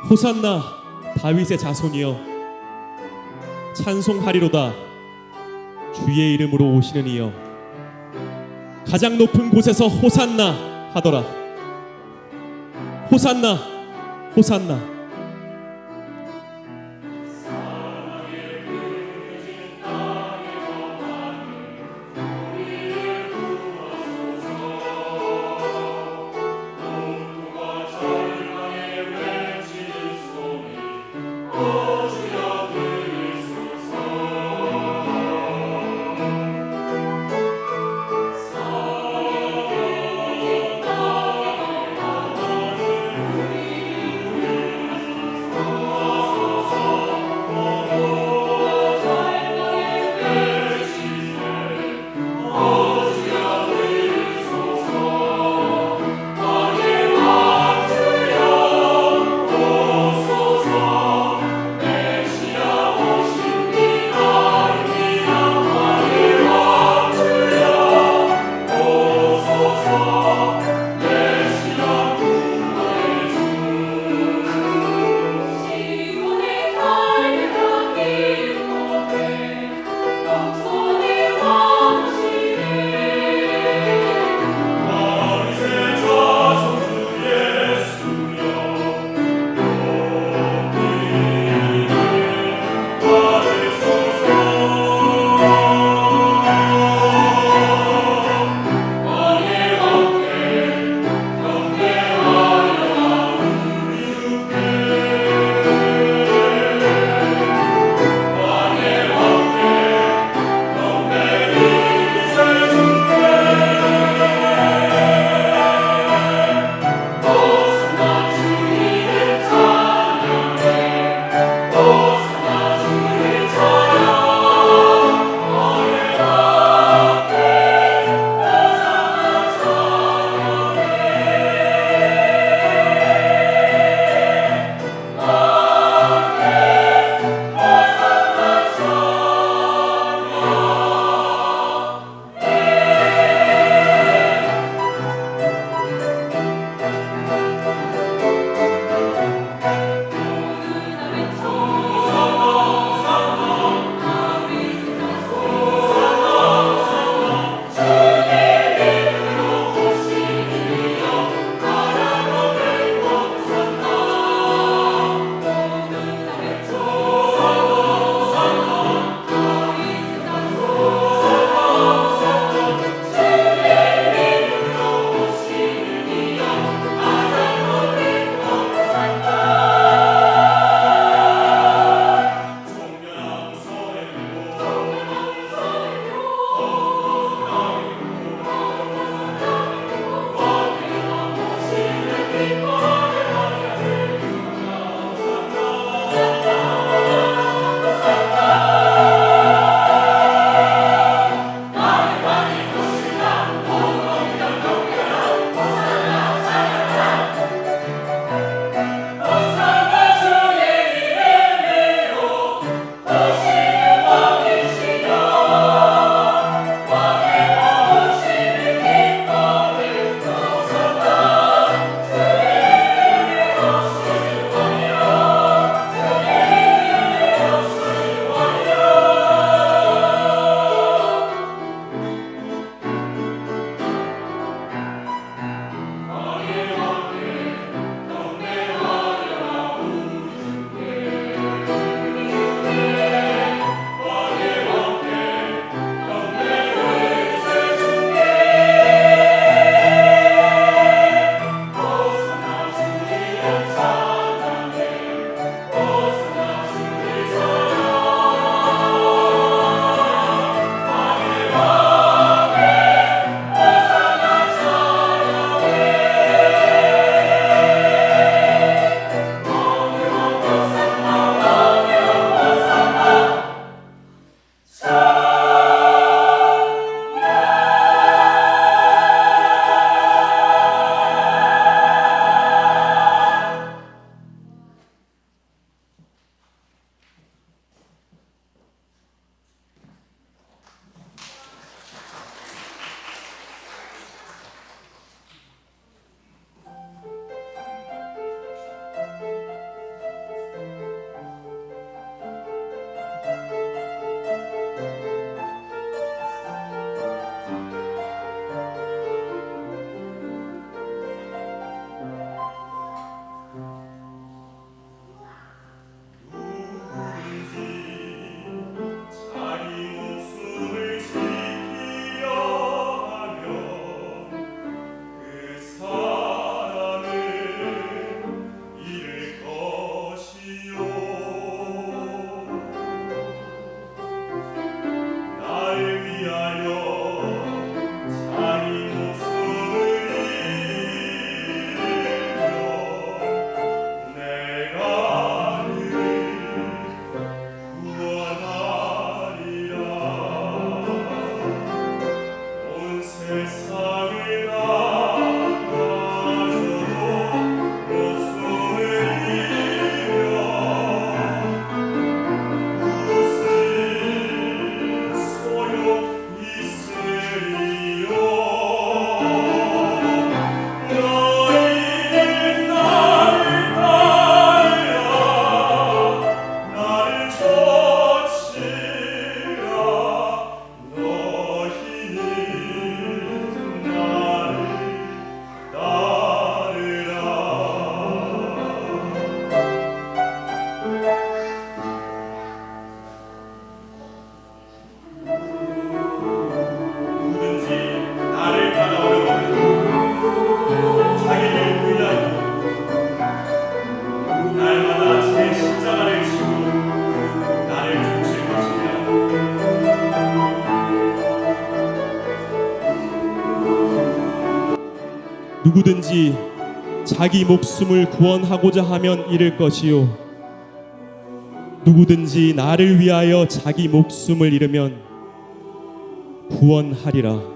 호산나 다윗의 자손이여 찬송하리로다. 주의 이름으로 오시는 이여 가장 높은 곳에서 호산나 하더라. 호산나 호산나. 누구든지 자기 목숨을 구원하고자 하면 잃을 것이요 누구든지 나를 위하여 자기 목숨을 잃으면 구원하리라.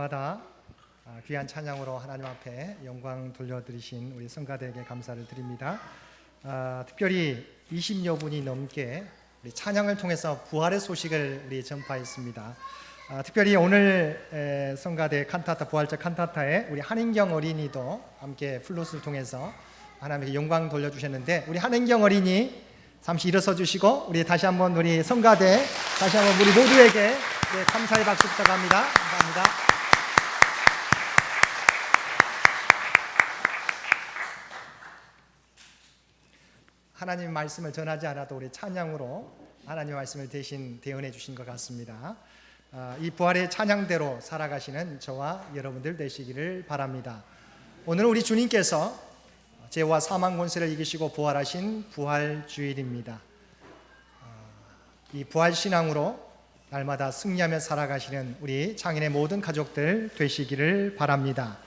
주마다 귀한 찬양으로 하나님 앞에 영광 돌려드리신 우리 성가대에게 감사를 드립니다. 특별히 20여 분이 넘게 우리 찬양을 통해서 부활의 소식을 우리 전파했습니다. 특별히 오늘 성가대 칸타타 부활절 칸타타에 우리 한인경 어린이도 함께 플룻을 통해서 하나님께 영광 돌려주셨는데, 우리 한인경 어린이 잠시 일어서 주시고 우리 다시 한번 우리 성가대 다시 한번 우리 모두에게 감사의 박수 부탁합니다. 감사합니다. 하나님 말씀을 전하지 않아도 우리 찬양으로 하나님 말씀을 대신 대언해 주신 것 같습니다. 이 부활의 찬양대로 살아가시는 저와 여러분들 되시기를 바랍니다. 오늘 우리 주님께서 죄와 사망 권세를 이기시고 부활하신 부활주일입니다. 이 부활신앙으로 날마다 승리하며 살아가시는 우리 장인의 모든 가족들 되시기를 바랍니다.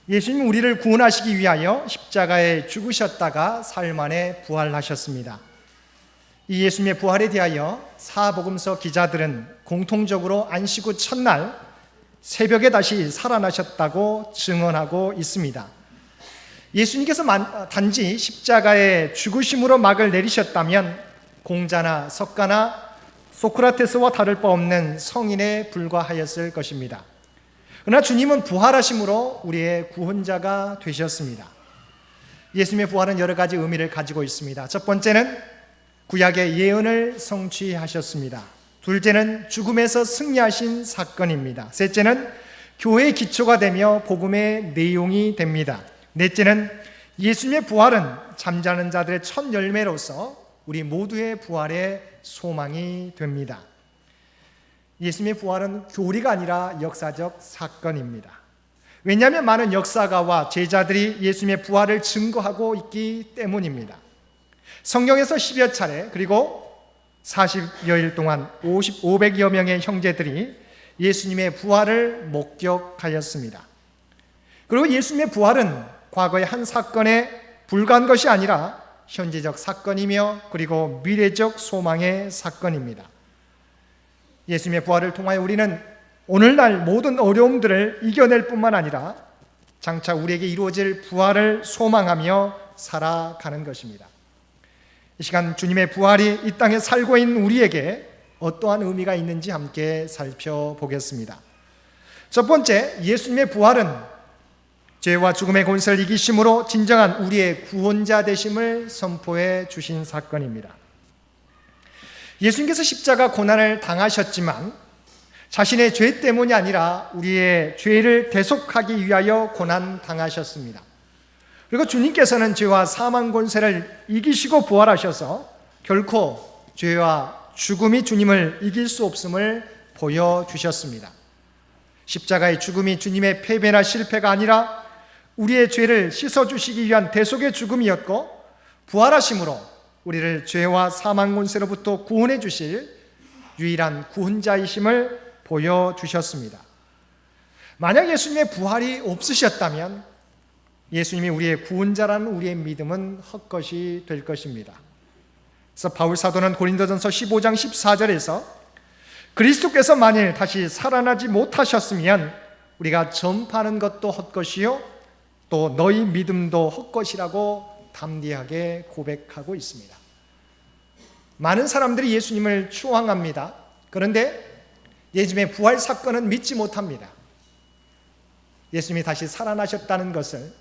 예수님 우리를 구원하시기 위하여 십자가에 죽으셨다가 사흘 만에 부활하셨습니다. 이 예수님의 부활에 대하여 사복음서 기자들은 공통적으로 안식 후 첫날 새벽에 다시 살아나셨다고 증언하고 있습니다. 예수님께서 단지 십자가의 죽으심으로 막을 내리셨다면 공자나 석가나 소크라테스와 다를 바 없는 성인에 불과하였을 것입니다. 그러나 주님은 부활하심으로 우리의 구원자가 되셨습니다. 예수님의 부활은 여러 가지 의미를 가지고 있습니다. 첫 번째는 구약의 예언을 성취하셨습니다. 둘째는 죽음에서 승리하신 사건입니다. 셋째는 교회의 기초가 되며 복음의 내용이 됩니다. 넷째는 예수님의 부활은 잠자는 자들의 첫 열매로서 우리 모두의 부활의 소망이 됩니다. 예수님의 부활은 교리가 아니라 역사적 사건입니다. 왜냐하면 많은 역사가와 제자들이 예수님의 부활을 증거하고 있기 때문입니다. 성경에서 10여 차례 그리고 40여일 동안 500여 명의 형제들이 예수님의 부활을 목격하였습니다. 그리고 예수님의 부활은 과거의 한 사건에 불과한 것이 아니라 현재적 사건이며 그리고 미래적 소망의 사건입니다. 예수님의 부활을 통하여 우리는 오늘날 모든 어려움들을 이겨낼 뿐만 아니라 장차 우리에게 이루어질 부활을 소망하며 살아가는 것입니다. 이 시간 주님의 부활이 이 땅에 살고 있는 우리에게 어떠한 의미가 있는지 함께 살펴보겠습니다. 첫 번째, 예수님의 부활은 죄와 죽음의 권세를 이기심으로 진정한 우리의 구원자 되심을 선포해 주신 사건입니다. 예수님께서 십자가 고난을 당하셨지만 자신의 죄 때문이 아니라 우리의 죄를 대속하기 위하여 고난 당하셨습니다. 그리고 주님께서는 죄와 사망 권세를 이기시고 부활하셔서 결코 죄와 죽음이 주님을 이길 수 없음을 보여주셨습니다. 십자가의 죽음이 주님의 패배나 실패가 아니라 우리의 죄를 씻어주시기 위한 대속의 죽음이었고, 부활하심으로 우리를 죄와 사망 권세로부터 구원해 주실 유일한 구원자이심을 보여주셨습니다. 만약 예수님의 부활이 없으셨다면 예수님이 우리의 구원자라는 우리의 믿음은 헛것이 될 것입니다. 그래서 바울 사도는 고린도전서 15장 14절에서 그리스도께서 만일 다시 살아나지 못하셨으면 우리가 전파하는 것도 헛것이요 또 너희 믿음도 헛것이라고 담대하게 고백하고 있습니다. 많은 사람들이 예수님을 추앙합니다. 그런데 예수님의 부활 사건은 믿지 못합니다. 예수님이 다시 살아나셨다는 것을,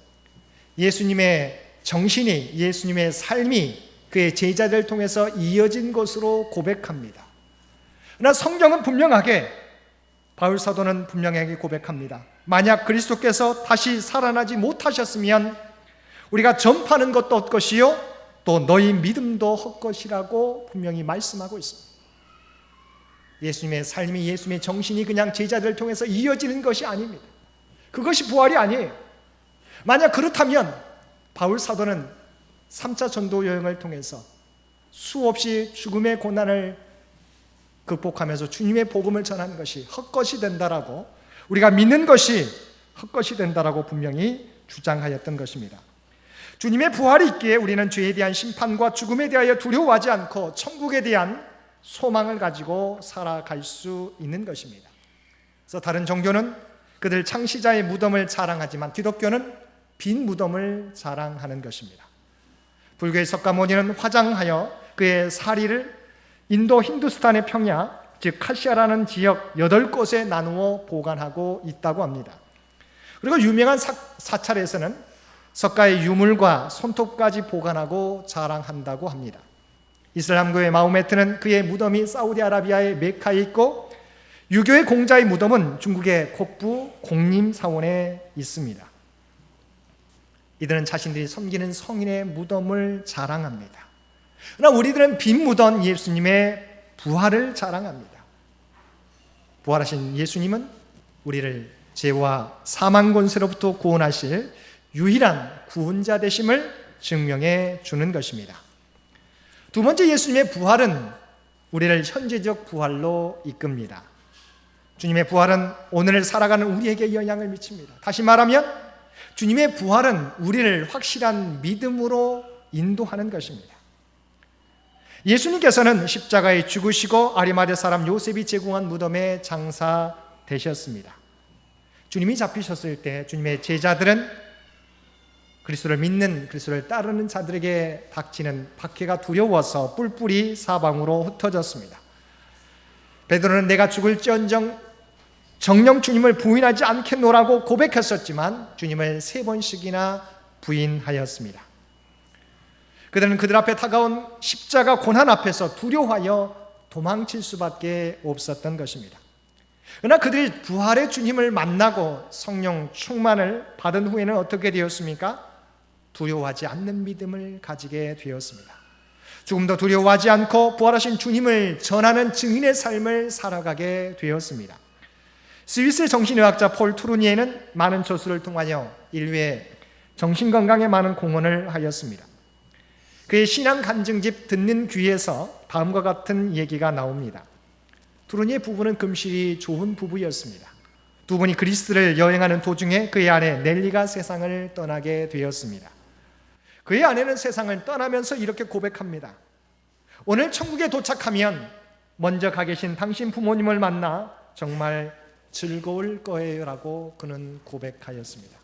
예수님의 정신이, 예수님의 삶이 그의 제자들을 통해서 이어진 것으로 고백합니다. 그러나 성경은 분명하게, 바울 사도는 분명하게 고백합니다. 만약 그리스도께서 다시 살아나지 못하셨으면 우리가 전파하는 것도 헛것이요 또 너희 믿음도 헛것이라고 분명히 말씀하고 있습니다. 예수님의 삶이, 예수님의 정신이 그냥 제자들을 통해서 이어지는 것이 아닙니다. 그것이 부활이 아니에요. 만약 그렇다면 바울 사도는 3차 전도 여행을 통해서 수없이 죽음의 고난을 극복하면서 주님의 복음을 전하는 것이 헛것이 된다라고, 우리가 믿는 것이 헛것이 된다라고 분명히 주장하였던 것입니다. 주님의 부활이 있기에 우리는 죄에 대한 심판과 죽음에 대하여 두려워하지 않고 천국에 대한 소망을 가지고 살아갈 수 있는 것입니다. 그래서 다른 종교는 그들 창시자의 무덤을 자랑하지만 기독교는 빈 무덤을 자랑하는 것입니다. 불교의 석가모니는 화장하여 그의 사리를 인도 힌두스탄의 평야, 즉 카시아라는 지역 8곳에 나누어 보관하고 있다고 합니다. 그리고 유명한 사찰에서는 석가의 유물과 손톱까지 보관하고 자랑한다고 합니다. 이슬람교의 마호메트는 그의 무덤이 사우디아라비아의 메카에 있고 유교의 공자의 무덤은 중국의 kok부 공림사원에 있습니다. 이들은 자신들이 섬기는 성인의 무덤을 자랑합니다. 그러나 우리들은 빈 무덤 예수님의 부활을 자랑합니다. 부활하신 예수님은 우리를 죄와 사망 권세로부터 구원하실 유일한 구원자 되심을 증명해 주는 것입니다. 두 번째, 예수님의 부활은 우리를 현재적 부활로 이끕니다. 주님의 부활은 오늘을 살아가는 우리에게 영향을 미칩니다. 다시 말하면 주님의 부활은 우리를 확실한 믿음으로 인도하는 것입니다. 예수님께서는 십자가에 죽으시고 아리마대 사람 요셉이 제공한 무덤에 장사되셨습니다. 주님이 잡히셨을 때 주님의 제자들은 그리스도를 믿는, 그리스도를 따르는 자들에게 닥치는 박해가 두려워서 뿔뿔이 사방으로 흩어졌습니다. 베드로는 내가 죽을지언정 정녕 주님을 부인하지 않겠노라고 고백했었지만 주님을 3번씩이나 부인하였습니다. 그들은 그들 앞에 다가온 십자가 고난 앞에서 두려워하여 도망칠 수밖에 없었던 것입니다. 그러나 그들이 부활의 주님을 만나고 성령 충만을 받은 후에는 어떻게 되었습니까? 두려워하지 않는 믿음을 가지게 되었습니다. 조금도 두려워하지 않고 부활하신 주님을 전하는 증인의 삶을 살아가게 되었습니다. 스위스의 정신의학자 폴 투르니에는 많은 저술을 통하여 인류의 정신건강에 많은 공헌을 하였습니다. 그의 신앙 간증집 듣는 귀에서 다음과 같은 얘기가 나옵니다. 투르니의 부부는 금실이 좋은 부부였습니다. 두 분이 그리스를 여행하는 도중에 그의 아내 넬리가 세상을 떠나게 되었습니다. 그의 아내는 세상을 떠나면서 이렇게 고백합니다. 오늘 천국에 도착하면 먼저 가 계신 당신 부모님을 만나 정말 즐거울 거예요 라고 그는 고백하였습니다.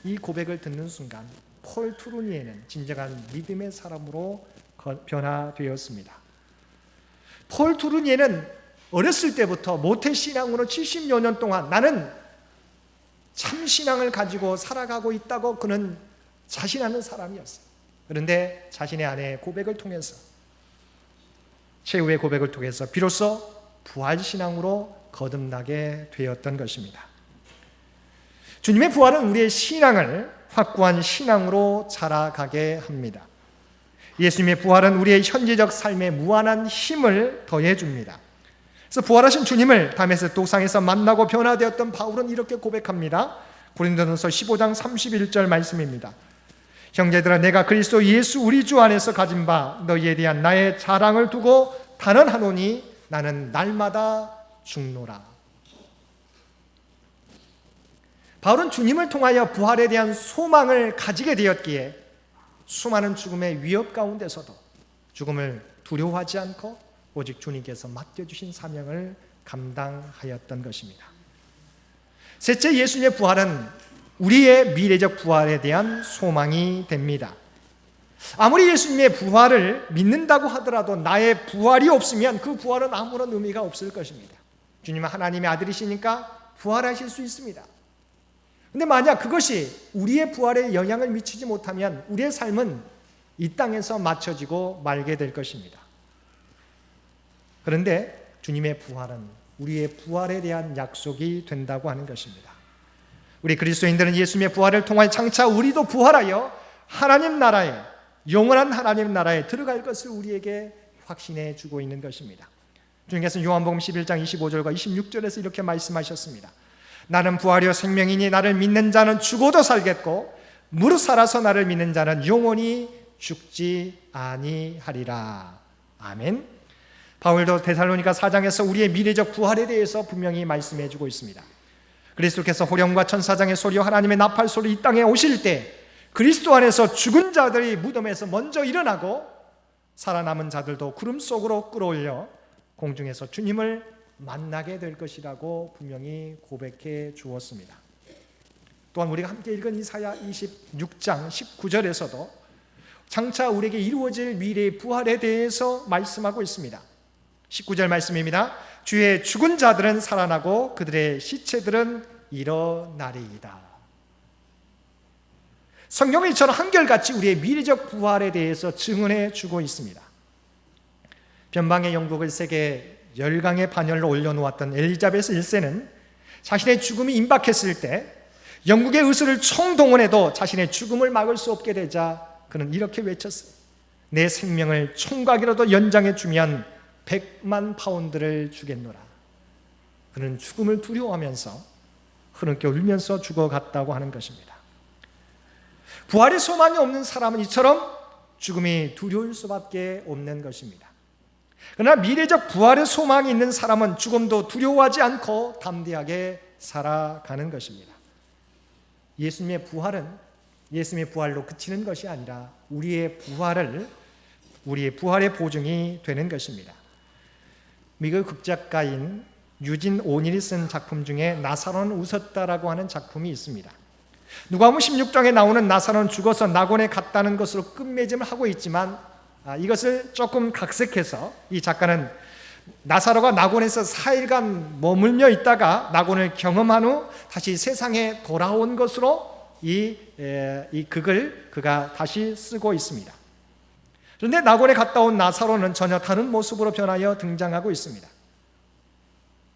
이 고백을 듣는 순간 폴 투르니에는 진정한 믿음의 사람으로 변화되었습니다. 폴 투르니에는 어렸을 때부터 모태신앙으로 70여 년 동안 나는 참신앙을 가지고 살아가고 있다고 그는 자신하는 사람이었어요. 그런데 자신의 아내의 고백을 통해서, 최후의 고백을 통해서 비로소 부활신앙으로 거듭나게 되었던 것입니다. 주님의 부활은 우리의 신앙을 확고한 신앙으로 자라가게 합니다. 예수님의 부활은 우리의 현재적 삶에 무한한 힘을 더해줍니다. 그래서 부활하신 주님을 다메섹 도상에서 만나고 변화되었던 바울은 이렇게 고백합니다. 고린도전서 15장 31절 말씀입니다. 형제들아, 내가 그리스도 예수 우리 주 안에서 가진 바 너희에 대한 나의 자랑을 두고 단언하노니 나는 날마다 죽노라. 바울은 주님을 통하여 부활에 대한 소망을 가지게 되었기에 수많은 죽음의 위협 가운데서도 죽음을 두려워하지 않고 오직 주님께서 맡겨주신 사명을 감당하였던 것입니다. 셋째, 예수님의 부활은 우리의 미래적 부활에 대한 소망이 됩니다. 아무리 예수님의 부활을 믿는다고 하더라도 나의 부활이 없으면 그 부활은 아무런 의미가 없을 것입니다. 주님은 하나님의 아들이시니까 부활하실 수 있습니다. 근데 만약 그것이 우리의 부활에 영향을 미치지 못하면 우리의 삶은 이 땅에서 맞춰지고 말게 될 것입니다. 그런데 주님의 부활은 우리의 부활에 대한 약속이 된다고 하는 것입니다. 우리 그리스도인들은 예수님의 부활을 통하여 장차 우리도 부활하여 하나님 나라에, 영원한 하나님 나라에 들어갈 것을 우리에게 확신해 주고 있는 것입니다. 주님께서는 요한복음 11장 25절과 26절에서 이렇게 말씀하셨습니다. 나는 부활이요 생명이니 나를 믿는 자는 죽어도 살겠고 무릇 살아서 나를 믿는 자는 영원히 죽지 아니하리라. 아멘. 바울도 데살로니가 4장에서 우리의 미래적 부활에 대해서 분명히 말씀해 주고 있습니다. 그리스도께서 호령과 천사장의 소리와 하나님의 나팔 소리 이 땅에 오실 때 그리스도 안에서 죽은 자들이 무덤에서 먼저 일어나고 살아남은 자들도 구름 속으로 끌어올려 공중에서 주님을 만나게 될 것이라고 분명히 고백해 주었습니다. 또한 우리가 함께 읽은 이사야 26장 19절에서도 장차 우리에게 이루어질 미래의 부활에 대해서 말씀하고 있습니다. 19절 말씀입니다. 주의 죽은 자들은 살아나고 그들의 시체들은 일어나리이다. 성경은 이처럼 한결같이 우리의 미래적 부활에 대해서 증언해 주고 있습니다. 변방의 영국을 세계 열강의 반열로 올려놓았던 엘리자베스 1세는 자신의 죽음이 임박했을 때 영국의 의술을 총동원해도 자신의 죽음을 막을 수 없게 되자 그는 이렇게 외쳤어요. 내 생명을 총각이라도 연장해 주면 100만 파운드를 주겠노라. 그는 죽음을 두려워하면서 흐느껴 울면서 죽어갔다고 하는 것입니다. 부활의 소망이 없는 사람은 이처럼 죽음이 두려울 수밖에 없는 것입니다. 그러나 미래적 부활의 소망이 있는 사람은 죽음도 두려워하지 않고 담대하게 살아가는 것입니다. 예수님의 부활로 그치는 것이 아니라 우리의 부활의 보증이 되는 것입니다. 미국 극작가인 유진 오닐이 쓴 작품 중에 나사로는 웃었다라고 하는 작품이 있습니다. 누가복음 16장에 나오는 나사로는 죽어서 낙원에 갔다는 것으로 끝맺음을 하고 있지만 이것을 조금 각색해서 이 작가는 나사로가 낙원에서 4일간 머물며 있다가 낙원을 경험한 후 다시 세상에 돌아온 것으로 이 극을 그가 다시 쓰고 있습니다. 그런데 낙원에 갔다 온 나사로는 전혀 다른 모습으로 변하여 등장하고 있습니다.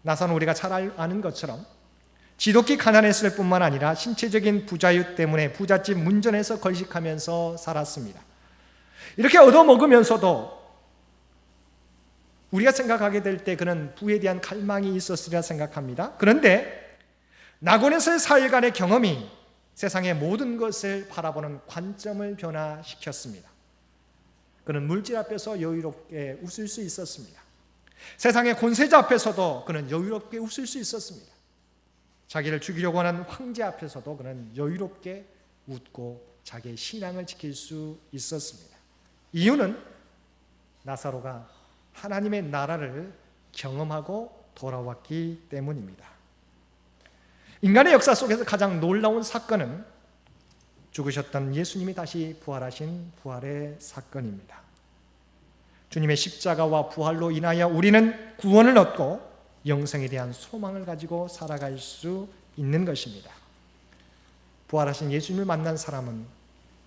나사로는 우리가 잘 아는 것처럼 지독히 가난했을 뿐만 아니라 신체적인 부자유 때문에 부잣집 문전에서 걸식하면서 살았습니다. 이렇게 얻어먹으면서도 우리가 생각하게 될 때 그는 부에 대한 갈망이 있었으리라 생각합니다. 그런데 낙원에서의 4일간의 경험이 세상의 모든 것을 바라보는 관점을 변화시켰습니다. 그는 물질 앞에서 여유롭게 웃을 수 있었습니다. 세상의 권세자 앞에서도 그는 여유롭게 웃을 수 있었습니다. 자기를 죽이려고 하는 황제 앞에서도 그는 여유롭게 웃고 자기의 신앙을 지킬 수 있었습니다. 이유는 나사로가 하나님의 나라를 경험하고 돌아왔기 때문입니다. 인간의 역사 속에서 가장 놀라운 사건은 죽으셨던 예수님이 다시 부활하신 부활의 사건입니다. 주님의 십자가와 부활로 인하여 우리는 구원을 얻고 영생에 대한 소망을 가지고 살아갈 수 있는 것입니다. 부활하신 예수님을 만난 사람은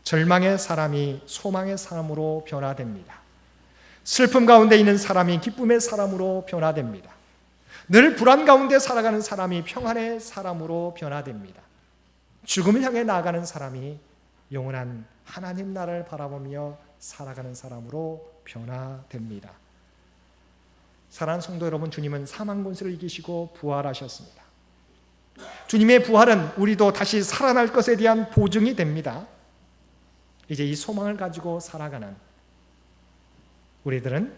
절망의 사람이 소망의 사람으로 변화됩니다. 슬픔 가운데 있는 사람이 기쁨의 사람으로 변화됩니다. 늘 불안 가운데 살아가는 사람이 평안의 사람으로 변화됩니다. 죽음을 향해 나아가는 사람이 영원한 하나님 나라를 바라보며 살아가는 사람으로 변화됩니다. 사랑하는 성도 여러분, 주님은 사망 권세를 이기시고 부활하셨습니다. 주님의 부활은 우리도 다시 살아날 것에 대한 보증이 됩니다. 이제 이 소망을 가지고 살아가는 우리들은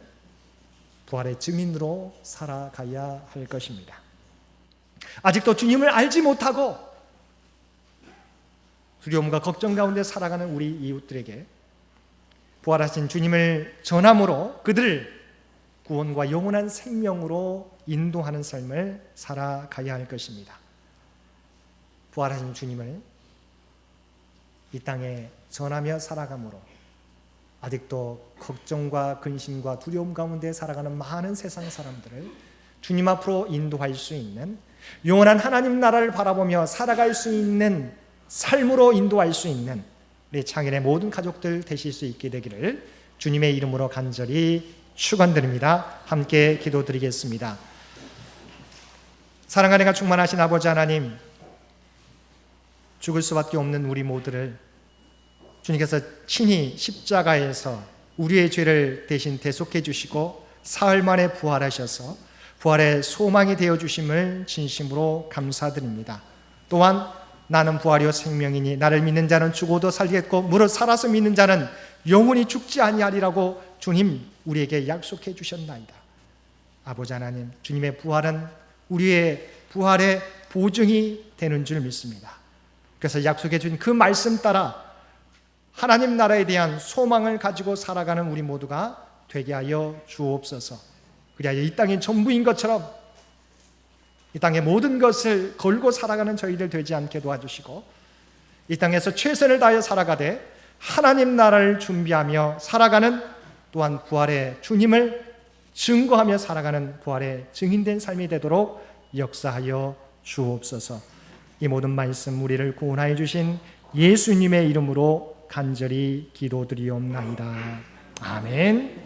부활의 증인으로 살아가야 할 것입니다. 아직도 주님을 알지 못하고 두려움과 걱정 가운데 살아가는 우리 이웃들에게 부활하신 주님을 전함으로 그들을 구원과 영원한 생명으로 인도하는 삶을 살아가야 할 것입니다. 부활하신 주님을 이 땅에 전하며 살아가므로 아직도 걱정과 근심과 두려움 가운데 살아가는 많은 세상 사람들을 주님 앞으로 인도할 수 있는 영원한 하나님 나라를 바라보며 살아갈 수 있는 삶으로 인도할 수 있는 우리 창일의 모든 가족들 되실 수 있게 되기를 주님의 이름으로 간절히 축원드립니다. 함께 기도드리겠습니다. 사랑과 은혜가 충만하신 아버지 하나님, 죽을 수밖에 없는 우리 모두를 주님께서 친히 십자가에서 우리의 죄를 대신 대속해 주시고 사흘 만에 부활하셔서 부활의 소망이 되어 주심을 진심으로 감사드립니다. 또한 나는 부활이요 생명이니 나를 믿는 자는 죽어도 살겠고 무릇 살아서 믿는 자는 영원히 죽지 아니하리라고 주님 우리에게 약속해 주셨나이다. 아버지 하나님, 주님의 부활은 우리의 부활의 보증이 되는 줄 믿습니다. 그래서 약속해 준 그 말씀 따라 하나님 나라에 대한 소망을 가지고 살아가는 우리 모두가 되게 하여 주옵소서. 그리하여 이 땅이 전부인 것처럼 이 땅의 모든 것을 걸고 살아가는 저희들 되지 않게 도와주시고 이 땅에서 최선을 다하여 살아가되 하나님 나라를 준비하며 살아가는 또한 부활의 주님을 증거하며 살아가는 부활의 증인된 삶이 되도록 역사하여 주옵소서. 이 모든 말씀 우리를 구원하여 주신 예수님의 이름으로 간절히 기도드리옵나이다. 아멘.